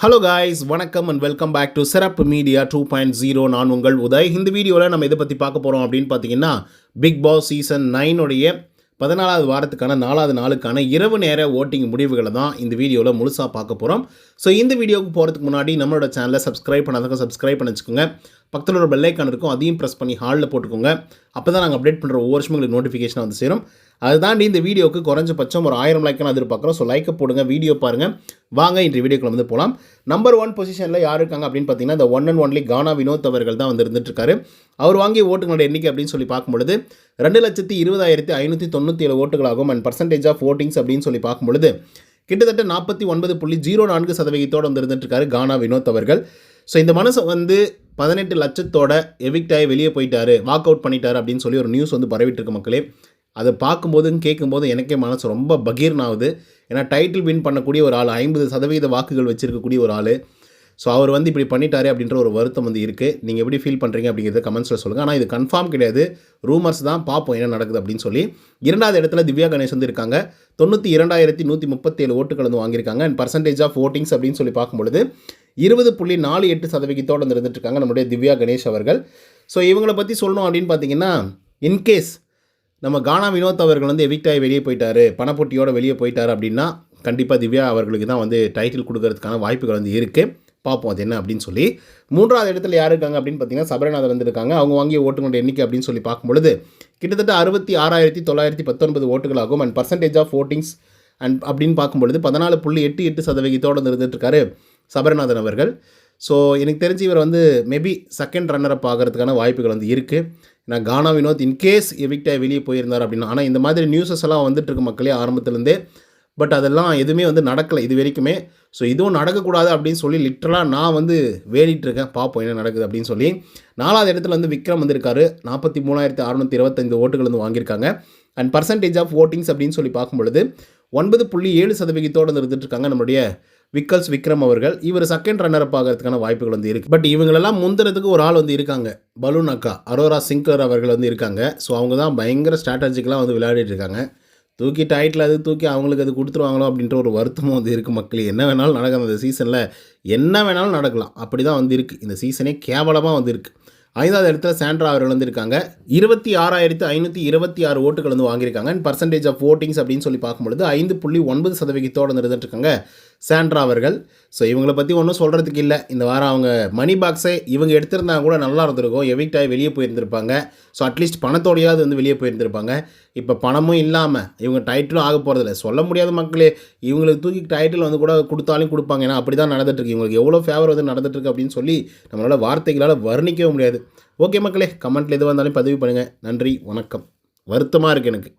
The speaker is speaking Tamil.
ஹலோ காய்ஸ், வணக்கம் அண்ட் வெல்கம் பேக் டு சிறப்பு மீடியா 2.0. நான் உங்கள் உதய். இந்த வீடியோவில் நம்ம இதை பற்றி பார்க்க போகிறோம் அப்படின்னு பார்த்தீங்கன்னா, பிக் பாஸ் சீசன் 9 உடைய 14வது வாரத்துக்கான 4வது நாளுக்கான இரவு நேர ஓட்டிங் முடிவுகளை தான் இந்த வீடியோவில் முழுசாக பார்க்க போகிறோம். ஸோ இந்த வீடியோவுக்கு போகிறதுக்கு முன்னாடி நம்மளோட சேனலை சப்ஸ்கிரைப் பண்ணாதவங்க சப்ஸ்கிரைப் பண்ணி வச்சுக்கோங்க. பக்கத்தில் ஒரு பெல் ஐக்கான் இருக்கும், அதையும் ப்ரெஸ் பண்ணி ஹாலில் போட்டுக்கோங்க. அப்போ தான் நாங்கள் அப்டேட் பண்ணுற ஒவ்வொரு வருஷமும் உங்களுக்கு நோட்டிஃபிகேஷன் வந்து சேரும். அது தாண்டி இந்த வீடியோவுக்கு குறைஞ்சபட்சம் ஒரு 1000 லைக்கான எதிர்பார்க்குறோம். ஸோ லைக்கை போடுங்க, வீடியோ பாருங்கள். வாங்க இன்றைய வீடியோக்குள்ள வந்து போகலாம். நம்பர் 1 பொசிஷனில் யார் இருக்காங்க அப்படின்னு பார்த்தீங்கன்னா, இந்த ஒன் அண்ட் ஒன்லி கானா வினோத் அவர்கள் தான் வந்து இருந்துட்டுருக்காரு. அவர் வாங்கிய ஓட்டுகளோட எண்ணிக்கை அப்படின்னு சொல்லி பார்க்கும்பொழுது 2,20,597 ஓட்டுகளாகும். அண்ட் பர்சன்டேஜ் ஆஃப் ஓட்டிங்ஸ் அப்படின்னு சொல்லி பார்க்கும்பொழுது கிட்டத்தட்ட 49.04% வந்து இருந்துட்டுருக்காரு கானா வினோத் அவர்கள். ஸோ இந்த மனசை வந்து 18 லட்சத்தோட எவிக்ட் ஆகி வெளியே போயிட்டாரு, வாக் அவுட் பண்ணிட்டாரு அப்படின்னு சொல்லி ஒரு நியூஸ் வந்து பரவிட்டு இருக்கு மக்களே. அதை பார்க்கும்போதும் கேட்கும்போது எனக்கே மனசு ரொம்ப பகீர்னாகுது. ஏன்னா டைட்டில் வின் பண்ணக்கூடிய ஒரு ஆள், 50% வாக்குகள் வச்சிருக்கக்கூடிய ஒரு ஆள். ஸோ அவர் வந்து இப்படி பண்ணிட்டாரு அப்படின்ற ஒரு வருத்தம் வந்து இருக்குது. நீங்கள் எப்படி ஃபீல் பண்ணுறீங்க அப்படிங்கிறத கமெண்ட்ஸில் சொல்லுங்கள். ஆனால் இது கன்ஃபார்ம் கிடையாது, ரூமர்ஸ் தான். பார்ப்போம் என்ன நடக்குது அப்படின்னு சொல்லி. 2வது இடத்துல திவ்யா கணேஷ் வந்து இருக்காங்க. 92,137 ஓட்டுகள் வந்து வாங்கியிருக்காங்க. அண்ட் பர்சன்டேஜ் ஆஃப் ஓட்டிங்ஸ் அப்படின்னு சொல்லி பார்க்கும்பொழுது 20.48% வந்து இருந்துட்டுருக்காங்க நம்முடைய திவ்யா கணேஷ் அவர்கள். ஸோ இவங்களை பற்றி சொல்லணும் அப்படின்னு பார்த்தீங்கன்னா, இன்கேஸ் நம்ம கானா வினோத் அவர்கள் வந்து எவிக்ட் ஆகி வெளியே போயிட்டார், பணப்பொட்டியோடு வெளியே போயிட்டார் அப்படின்னா கண்டிப்பாக திவ்யா அவர்களுக்கு தான் வந்து டைட்டில் கொடுக்கறதுக்கான வாய்ப்புகள் வந்து இருக்குது. பார்ப்போம் அது என்ன அப்படின்னு சொல்லி. 3வது இடத்துல யார் இருக்காங்க அப்படின்னு பார்த்தீங்கன்னா, சபரிநாதன் வந்துருக்காங்க. அவங்க வாங்கிய ஓட்டுகளோட எண்ணிக்கை அப்படின்னு சொல்லி பார்க்கும்பொழுது கிட்டத்தட்ட 66,919 ஓட்டுகளாகும். அண்ட் பர்சன்டேஜ் ஆஃப் ஓட்டிங்ஸ் அண்ட் அப்படின்னு பார்க்கும்பொழுது 14.88% இருந்துட்டுருக்காரு சபரிநாதன் அவர்கள். ஸோ எனக்கு தெரிஞ்சு இவர் வந்து மேபி செகண்ட் ரன்னர் அப் ஆகிறதுக்கான வாய்ப்புகள் வந்து இருக்குது. நான் கானா வினோத் இன்கேஸ் எவிக்டாக வெளியே போயிருந்தார் அப்படின்னா. ஆனால் இந்த மாதிரி நியூஸஸ் எல்லாம் வந்துட்டுருக்கு மக்களே ஆரம்பத்துலேருந்தே. பட் அதெல்லாம் எதுவுமே வந்து நடக்கலை இது வரைக்குமே. ஸோ இதுவும் நடக்கக்கூடாது அப்படின்னு சொல்லி லிட்டரலாக நான் வந்து வேடிட்டுருக்கேன். பார்ப்போம் என்ன நடக்குது அப்படின்னு சொல்லி. 4வது இடத்துல வந்து விக்ரம் வந்திருக்காரு. 43,625 ஓட்டுகள் வந்து வாங்கியிருக்காங்க. அண்ட் பர்சன்டேஜ் ஆஃப் ஓட்டிங்ஸ் அப்படின்னு சொல்லி பார்க்கும்பொழுது 9.7% வந்து இருந்துட்டுருக்காங்க நம்மளுடைய விக்ரம் அவர்கள். இவர் செகண்ட் ரன்னர் அப் ஆகிறதுக்கான வாய்ப்புகள் வந்து இருக்குது. பட் இவங்களெல்லாம் முந்துறதுக்கு ஒரு ஆள் வந்து இருக்காங்க, பலூன் அக்கா அரோரா சிங்கர் அவர்கள் வந்து இருக்காங்க. ஸோ அவங்க தான் பயங்கர ஸ்ட்ராட்டஜிக்கலாக வந்து விளையாடிட்டு இருக்காங்க. தூக்கி டைட்டில் அது தூக்கி அவங்களுக்கு அது கொடுத்துருவாங்களோ அப்படின்ற ஒரு வருத்தமும் வந்து இருக்குது மக்களே. என்ன வேணாலும் நடக்கும் அந்த சீசனில், என்ன வேணாலும் நடக்கலாம். அப்படி தான் வந்து இருக்குது. இந்த சீசனே கேவலமாக வந்து இருக்குது. 5வது இடத்துல சாண்ட்ரா அவர்கள் வந்து இருக்காங்க. 26,526 ஓட்டுகள் வந்து வாங்கியிருக்காங்க. அண்ட் பர்சன்டேஜ் ஆஃப் ஓட்டிங்ஸ் அப்படின்னு சொல்லி பார்க்கும்பொழுது 5.9% இருந்துட்டுருக்காங்க சாண்ட்ரா அவர்கள். ஸோ இவங்களை பற்றி ஒன்றும் சொல்கிறதுக்கு இல்லை. இந்த வாரம் அவங்க மணி பாக்ஸை இவங்க எடுத்திருந்தாங்க கூட நல்லா இருந்திருக்கும். எவிக்ட் ஆகி வெளியே போயிருந்திருப்பாங்க. ஸோ அட்லீஸ்ட் பணத்தோடையாவது வந்து வெளியே போயிருந்திருப்பாங்க. இப்போ பணமும் இல்லாமல் இவங்க டைட்டிலும் ஆக போகிறதில்ல. சொல்ல முடியாத மக்களே, இவங்களுக்கு தூக்கி டைட்டில் வந்து கூட கொடுத்தாலும் கொடுப்பாங்க. ஏன்னா அப்படி தான் நடந்துட்டுருக்கு. இவங்களுக்கு எவ்வளோ ஃபேவர் வந்து நடந்துட்டுருக்கு அப்படின்னு சொல்லி நம்மளால் வார்த்தைகளால் வர்ணிக்கவே முடியாது. ஓகே மக்களே, கமெண்ட்டில் எது வந்தாலும் பதிவு பண்ணுங்கள். நன்றி, வணக்கம். வருத்தமாக இருக்குது எனக்கு.